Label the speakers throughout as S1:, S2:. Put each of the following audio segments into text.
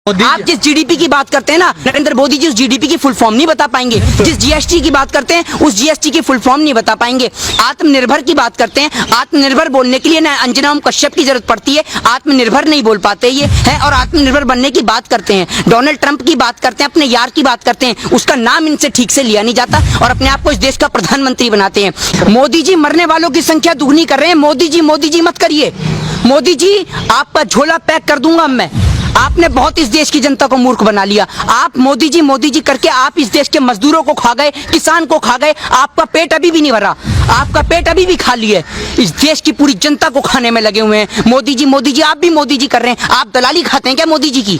S1: आप जिस जीडीपी की बात करते हैं ना, नरेंद्र मोदी जी उस जीडीपी की फुल फॉर्म नहीं बता पाएंगे। जिस जीएसटी की बात करते हैं उस जीएसटी की फुल फॉर्म नहीं बता पाएंगे। आत्मनिर्भर की बात करते हैं, आत्मनिर्भर बोलने के लिए ना अंजना ओम कश्यप की जरूरत पड़ती है, आत्मनिर्भर नहीं बोल पाते ये है। और आत्मनिर्भर बनने की बात करते हैं, डोनाल्ड ट्रंप की बात करते हैं, अपने यार की बात करते हैं, उसका नाम इनसे ठीक से लिया नहीं जाता और अपने आप को इस देश का प्रधानमंत्री बनाते हैं। मोदी जी मरने वालों की संख्या दुगनी कर रहे हैं। मोदी जी मत करिए। मोदी जी आपका झोला पैक कर दूंगा मैं। आपने बहुत इस देश की जनता को मूर्ख बना लिया। आप मोदी जी करके आप इस देश के मजदूरों को खा गए, किसान को खा गए। आपका पेट अभी भी नहीं भरा, आपका पेट अभी भी खाली है। इस देश की पूरी जनता को खाने में लगे हुए हैं मोदी जी। आप भी मोदी जी कर रहे हैं। आप दलाली खाते हैं क्या मोदी जी की?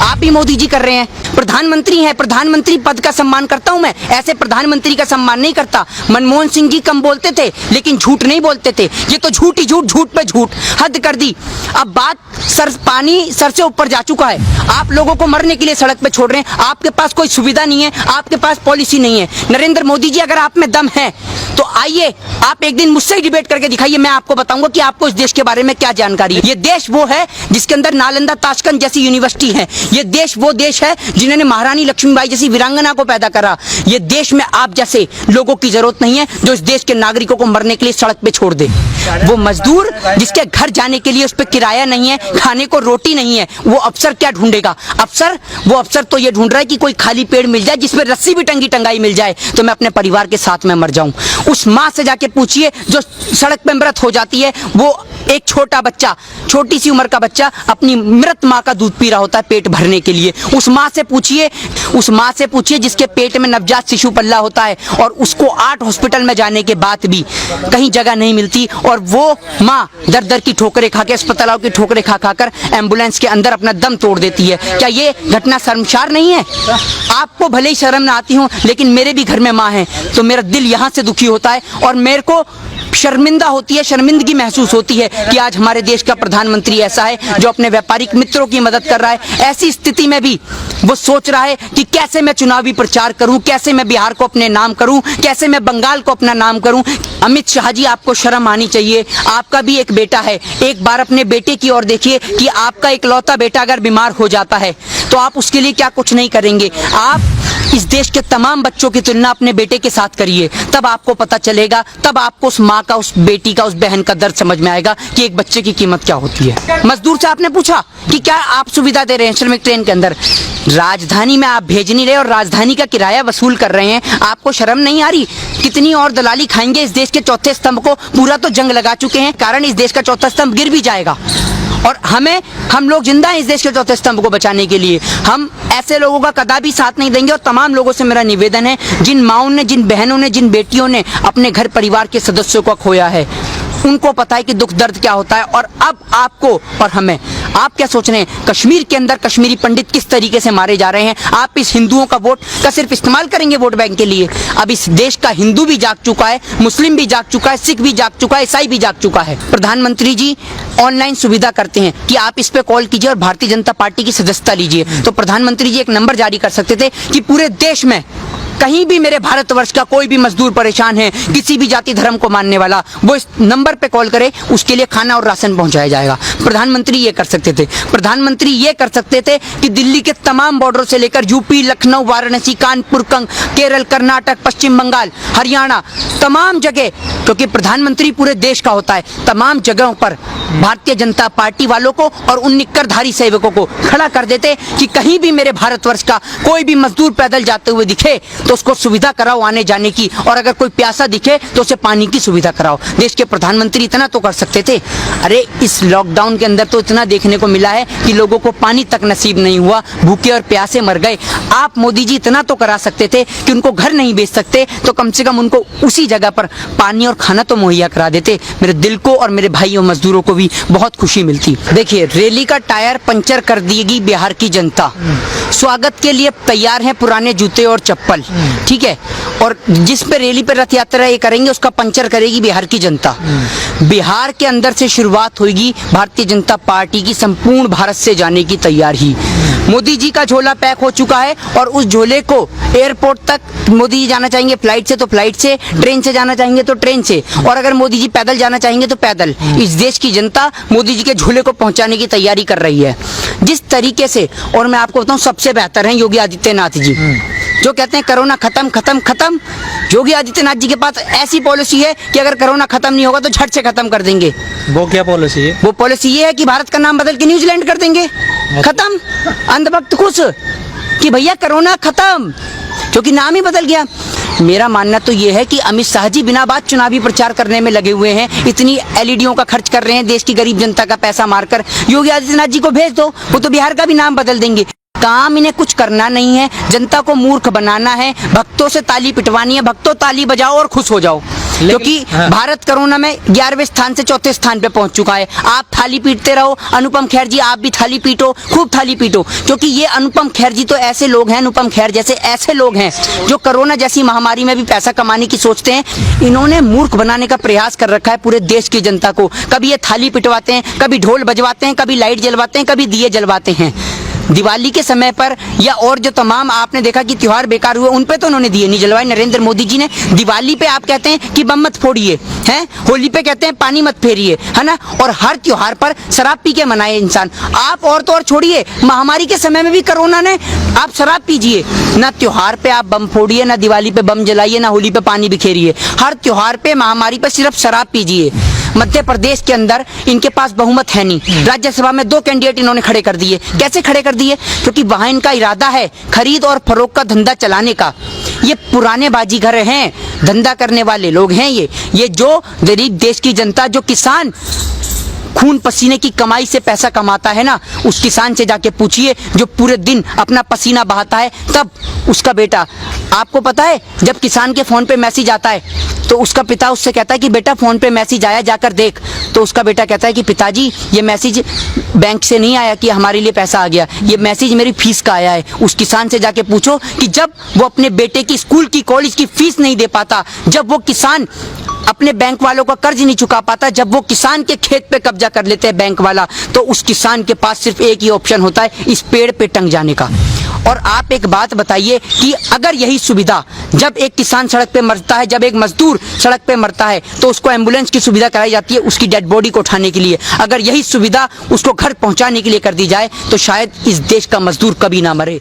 S1: आप भी मोदी जी कर रहे हैं। प्रधानमंत्री हैं, प्रधानमंत्री पद का सम्मान करता हूं मैं, ऐसे प्रधानमंत्री का सम्मान नहीं करता। मनमोहन सिंह जी कम बोलते थे लेकिन झूठ नहीं बोलते थे। ये तो झूठ ही झूठ, झूठ पे झूठ, हद कर दी। अब बात पानी सर से ऊपर जा चुका है। आप लोगों को मरने के लिए सड़क पे छोड़ रहे हैं। आपके पास कोई सुविधा नहीं है, आपके पास पॉलिसी नहीं है। नरेंद्र मोदी जी अगर आप में दम है तो आइए, आप एक दिन मुझसे ही डिबेट करके दिखाइए। मैं आपको बताऊंगा कि आपको इस देश के बारे में क्या जानकारी है। ये देश वो है जिसके अंदर नालंदा, ताशकंद जैसी यूनिवर्सिटी है। ये देश वो देश है जिन्होंने महारानी लक्ष्मीबाई जैसी वीरांगना को पैदा करा। ये देश में आप जैसे लोगों की जरूरत नहीं है जो इस देश के नागरिकों को मरने के लिए सड़क पे छोड़ दे। वो मजदूर जिसके घर जाने के लिए उस पर किराया नहीं है, खाने को रोटी नहीं है, वो अफसर क्या ढूंढेगा? वो अफसर तो ये ढूंढ रहा है कि कोई खाली पेड़ मिल जाए जिसमें रस्सी भी टंगाई मिल जाए तो मैं अपने परिवार के साथ में मर जाऊं। उस माँ से जाके पूछिए जो सड़क पे मृत हो जाती है। वो एक छोटा बच्चा, छोटी सी उम्र का बच्चा अपनी मृत माँ का दूध पी रहा होता है पेट भरने के लिए। उस माँ से पूछिए जिसके पेट में नवजात शिशु पल्ला होता है और उसको 8 हॉस्पिटल में जाने के बाद भी कहीं जगह नहीं मिलती और वो माँ दर दर की ठोकरें खा के, अस्पतालों की ठोकरें खा खाकर एम्बुलेंस के अंदर अपना दम तोड़ देती है। क्या ये घटना शर्मसार नहीं है? आपको भले ही शर्म ना आती हो लेकिन मेरे भी घर में माँ है तो मेरा दिल यहाँ से दुखी होता है और मेरे को शर्मिंदगी महसूस होती है कि आज हमारे देश का प्रधानमंत्री ऐसा है जो अपने व्यापारिक मित्रों की मदद कर रहा है। ऐसी स्थिति में भी वो सोच रहा है कि कैसे मैं चुनावी प्रचार करूं, कैसे मैं बिहार को अपने नाम करूं, कैसे मैं बंगाल को अपना नाम करूं। अमित शाह जी, आपको शर्म आनी चाहिए। आपका भी एक बेटा है, एक बार अपने बेटे की ओर देखिए कि आपका इकलौता बेटा अगर बीमार हो जाता है तो आप उसके लिए क्या कुछ नहीं करेंगे। आप इस देश के तमाम बच्चों की तुलना अपने बेटे के साथ करिए, तब आपको पता चलेगा, तब आपको उस माँ का, उस बेटी का, उस बहन का दर्द समझ में आएगा कि एक बच्चे की कीमत क्या होती है। मजदूर से आपने पूछा कि क्या आप सुविधा दे रहे हैं श्रमिक ट्रेन के अंदर? राजधानी में आप भेज नहीं रहे और राजधानी का किराया वसूल कर रहे हैं। आपको शर्म नहीं आ रही? कितनी और दलाली खाएंगे? इस देश के चौथे स्तंभ को पूरा तो जंग लगा चुके हैं, कारण इस देश का चौथा स्तंभ गिर भी जाएगा और हम लोग जिंदा हैं इस देश के चौथे स्तंभ को बचाने के लिए। हम ऐसे लोगों का कदापि साथ नहीं देंगे और तमाम लोगों से मेरा निवेदन है, जिन माँओं ने, जिन बहनों ने, जिन बेटियों ने अपने घर परिवार के सदस्यों को खोया है, उनको पता है कि दुख दर्द क्या होता है। और अब आपको और हमें, आप क्या सोच रहे हैं कश्मीर के अंदर कश्मीरी पंडित किस तरीके से मारे जा रहे हैं? आप इस हिंदुओं का वोट का सिर्फ इस्तेमाल करेंगे वोट बैंक के लिए? अब इस देश का हिंदू भी जाग चुका है, मुस्लिम भी जाग चुका है, सिख भी जाग चुका है, ईसाई भी जाग चुका है। प्रधानमंत्री जी ऑनलाइन सुविधा करते हैं कि आप इस पे कॉल कीजिए और भारतीय जनता पार्टी की सदस्यता लीजिए। तो प्रधानमंत्री जी एक नंबर जारी कर सकते थे कि पूरे देश में कहीं भी मेरे भारतवर्ष का कोई भी मजदूर परेशान है, किसी भी जाति धर्म को मानने वाला, वो इस नंबर पे कॉल करे, उसके लिए खाना और राशन पहुंचाया जाएगा। प्रधानमंत्री ये कर सकते थे। प्रधानमंत्री ये कर सकते थे कि दिल्ली के तमाम बॉर्डरों से लेकर यूपी, लखनऊ, वाराणसी, कानपुर, केरल, कर्नाटक, पश्चिम बंगाल, हरियाणा, तमाम जगह, क्योंकि प्रधानमंत्री पूरे देश का होता है, तमाम जगहों पर भारतीय जनता पार्टी वालों को और उन निक्करधारी सेवकों को खड़ा कर देते कि कहीं भी मेरे भारतवर्ष का कोई भी मजदूर पैदल जाते हुए दिखे तो उसको सुविधा कराओ आने जाने की, और अगर कोई प्यासा दिखे तो उसे पानी की सुविधा कराओ। देश के प्रधानमंत्री इतना तो कर सकते थे। अरे इस लॉकडाउन के अंदर तो इतना देखने को मिला है कि लोगों को पानी तक नसीब नहीं हुआ, भूखे और प्यासे मर गए। आप मोदी जी इतना तो करा सकते थे कि उनको घर नहीं बेच सकते तो कम से कम उनको उसी जगह पर पानी और खाना तो मुहैया करा देते। मेरे दिल को और मेरे भाइयों मजदूरों को भी बहुत खुशी मिलती। देखिए, रैली का टायर पंचर कर देगी बिहार की जनता, स्वागत के लिए तैयार हैं पुराने जूते और चप्पल, ठीक है, और जिस पे रैली पे रथ यात्रा ये करेंगे उसका पंचर करेगी बिहार की जनता। बिहार के अंदर से शुरुआत होगी भारतीय जनता पार्टी की संपूर्ण भारत से जाने की तैयारी। मोदी जी का झोला पैक हो चुका है और उस झोले को एयरपोर्ट तक मोदी जी जाना चाहेंगे फ्लाइट से तो फ्लाइट से, ट्रेन से जाना चाहेंगे तो ट्रेन से, और अगर मोदी जी पैदल जाना चाहेंगे तो पैदल। इस देश की जनता मोदी जी के झोले को पहुंचाने की तैयारी कर रही है जिस तरीके से। और मैं आपको बताऊं सबसे बेहतर है योगी आदित्यनाथ जी, जो कहते हैं कोरोना खत्म खत्म खत्म। योगी आदित्यनाथ जी के पास ऐसी पॉलिसी है कि अगर कोरोना खत्म नहीं होगा तो झट से खत्म कर देंगे।
S2: वो क्या पॉलिसी है?
S1: वो पॉलिसी ये है कि भारत का नाम बदल के न्यूजीलैंड कर देंगे। खत्म, अंधभक्त खुश कि भैया कोरोना खत्म, क्योंकि नाम ही बदल गया। मेरा मानना तो ये है कि अमित शाह जी बिना बात चुनावी प्रचार करने में लगे हुए हैं, इतनी एलईडीओं का खर्च कर रहे हैं देश की गरीब जनता का पैसा मारकर। योगी आदित्यनाथ जी को भेज दो, वो तो बिहार का भी नाम बदल देंगे। काम इन्हें कुछ करना नहीं है, जनता को मूर्ख बनाना है, भक्तों से ताली पिटवानी है। भक्तों ताली बजाओ और खुश हो जाओ, क्योंकि भारत कोरोना में 11वें स्थान से 4थे स्थान पे पहुंच चुका है। आप थाली पीटते रहो, अनुपम खेर जी आप भी थाली पीटो, खूब थाली पीटो, क्योंकि ये अनुपम खेर जी तो ऐसे लोग हैं, अनुपम खेर जैसे ऐसे लोग हैं जो कोरोना जैसी महामारी में भी पैसा कमाने की सोचते हैं। इन्होंने मूर्ख बनाने का प्रयास कर रखा है पूरे देश की जनता को। कभी ये थाली पिटवाते हैं, कभी ढोल बजवाते हैं, कभी लाइट जलवाते हैं, कभी दिए जलवाते हैं। दिवाली के समय पर या और जो तमाम आपने देखा कि त्योहार बेकार हुए, उन पे तो उन्होंने दिए नहीं जलवाए नरेंद्र मोदी जी ने। दिवाली पे आप कहते हैं कि बम मत फोड़िए, हैं, होली पे कहते हैं पानी मत फेरिए, है ना, और हर त्योहार पर शराब पी के मनाए इंसान। आप और तो और छोड़िए, महामारी के समय में भी कोरोना ने, आप शराब पीजिए, ना त्योहार पे आप बम फोड़िए, ना दिवाली पे बम जलाइए, ना होली पे पानी बिखेरिए। हर त्योहार पे महामारी पे सिर्फ शराब पीजिए। मध्य प्रदेश के अंदर इनके पास बहुमत है नहीं, राज्यसभा में 2 कैंडिडेट इन्होंने खड़े कर दिए। कैसे खड़े कर दिए? क्योंकि वहां इनका इरादा है खरीद और फरोख्त का धंधा चलाने का। ये पुराने बाजीगर हैं, धंधा करने वाले लोग हैं। ये जो गरीब देश की जनता, जो किसान खून पसीने की कमाई से पैसा कमाता है ना, उस किसान से जाके पूछिए जो पूरे दिन अपना पसीना बहाता है, तब उसका बेटा, आपको पता है जब किसान के फोन पे मैसेज आता है तो उसका पिता उससे कहता है कि बेटा फोन पे मैसेज आया, जाकर देख। तो उसका बेटा कहता है कि पिताजी ये मैसेज बैंक से नहीं आया कि हमारे लिए पैसा आ गया, ये मैसेज मेरी फीस का आया है। उस किसान से जाके पूछो कि जब वो अपने बेटे की स्कूल की कॉलेज की फीस नहीं दे पाता, जब वो किसान अपने बैंक वालों का कर्ज नहीं चुका पाता, जब वो किसान के खेत पे कब्जा कर लेते हैं बैंक वाला, तो उस किसान के पास सिर्फ एक ही ऑप्शन होता है, इस पेड़ पे टंग जाने का। और आप एक बात बताइए कि अगर यही सुविधा, जब एक किसान सड़क पे मरता है, जब एक मजदूर सड़क पे मरता है, तो उसको एम्बुलेंस की सुविधा कराई जाती है उसकी डेड बॉडी को उठाने के लिए। अगर यही सुविधा उसको घर पहुंचाने के लिए कर दी जाए तो शायद इस देश का मजदूर कभी ना मरे।